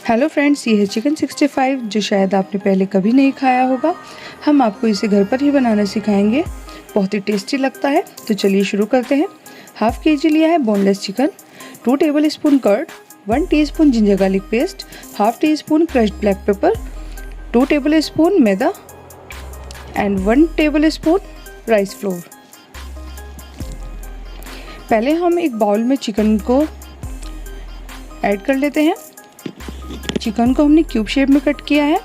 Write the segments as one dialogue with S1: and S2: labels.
S1: Hello friends, ये है chicken 65 जो शायद आपने पहले कभी नहीं खाया होगा। हम आपको इसे घर पर ही बनाना सिखाएंगे। बहुत ही टेस्टी लगता है। तो चलिए शुरू करते हैं। हाफ केजी लिया है boneless chicken, 2 tablespoon curd, 1 teaspoon ginger garlic paste, half teaspoon crushed black pepper, 2 tablespoon maida and 1 tablespoon rice flour. पहले हम एक बाउल में चिकन को ऐड कर लेते हैं। चिकन को हमने क्यूब शेप में कट किया है।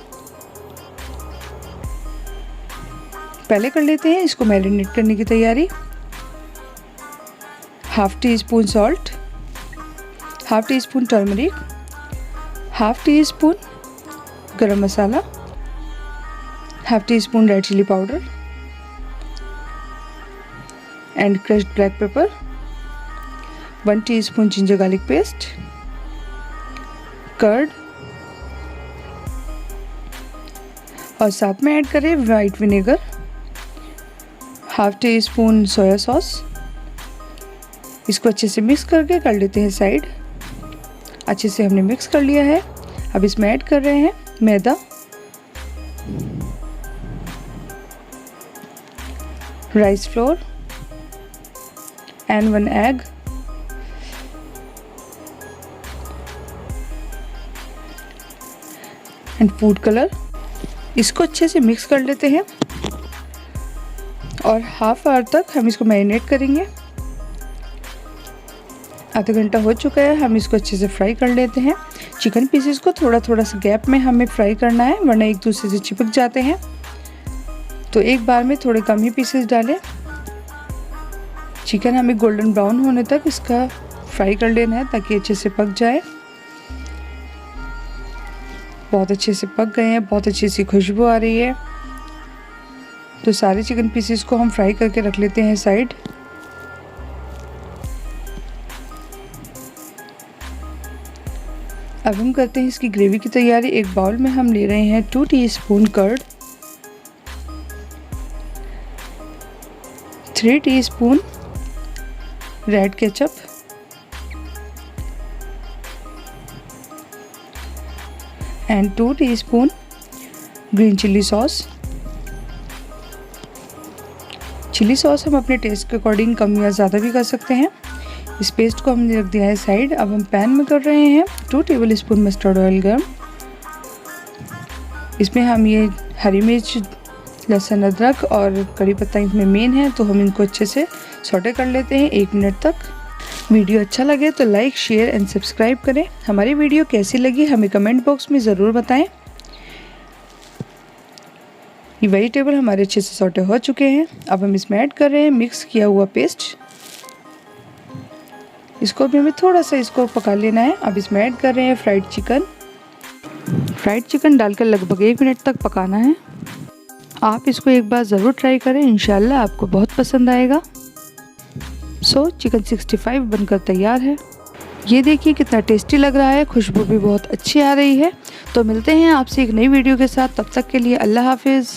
S1: पहले कर लेते हैं इसको मैरिनेट करने की तैयारी। Half teaspoon salt, half teaspoon turmeric, half teaspoon garam masala, half teaspoon red chilli powder and crushed black pepper, 1 teaspoon ginger garlic paste, curd और साथ में ऐड करें white vinegar, half teaspoon soya sauce. इसको अच्छे से mix करके कर लेते हैं साइड। अच्छे से हमने मिक्स कर लिया है। अब इसमें ऐड कर रहे हैं maida, rice flour and 1 egg, and food colour. इसको अच्छे से मिक्स कर लेते हैं और हाफ आवर तक हम इसको मैरिनेट करेंगे। आधा घंटा हो चुका है। हम इसको अच्छे से फ्राई कर लेते हैं। चिकन पीसेस को थोड़ा थोड़ा सा गैप में हमें फ्राई करना है, वरना एक दूसरे से चिपक जाते हैं। तो एक बार में थोड़े कम ही पीसेस डालें। चिकन हमें गोल्डन ब्राउन होने तक इसका फ्राई कर लेना है ताकि अच्छे से पक जाए। बहुत अच्छे से पक गए हैं, बहुत अच्छी सी खुशबू आ रही है। तो सारे चिकन पीसेस को हम फ्राई करके रख लेते हैं साइड। अब हम करते हैं इसकी ग्रेवी की तैयारी। एक बाउल में हम ले रहे हैं 2 teaspoon curd, 3 teaspoon red ketchup, and 2 teaspoon green chilli sauce. Chilli sauce हम अपने टेस्ट के अकॉर्डिंग कम या ज़्यादा भी कर सकते हैं। इस पेस्ट को हमने रख दिया है साइड। अब हम पैन में कर रहे हैं 2 टेबल स्पून मस्टर्ड ऑयल गर्म। इसमें हम ये हरी मिर्च, लहसुन, अदरक और कड़ी पत्ता इसमें मेन है, तो हम इनको अच्छे से सौटे कर लेते हैं 1 मिनट तक। वीडियो अच्छा लगे तो लाइक, शेयर एंड सब्सक्राइब करें। हमारी वीडियो कैसी लगी हमें कमेंट बॉक्स में ज़रूर बताएं। ये वेजिटेबल हमारे अच्छे से सौटे हो चुके हैं। अब हम इसमें ऐड कर रहे हैं मिक्स किया हुआ पेस्ट। इसको भी हमें थोड़ा सा इसको पका लेना है। अब इसमें ऐड कर रहे हैं फ्राइड चिकन। फ्राइड चिकन डालकर लगभग 1 मिनट तक पकाना है। आप इसको एक बार ज़रूर ट्राई करें, इंशाल्लाह आपको बहुत पसंद आएगा। चिकन 65 बनकर तैयार है। ये देखिए कितना टेस्टी लग रहा है, खुशबू भी बहुत अच्छी आ रही है। तो मिलते हैं आपसे एक नई वीडियो के साथ। तब तक के लिए अल्लाह हाफिज़।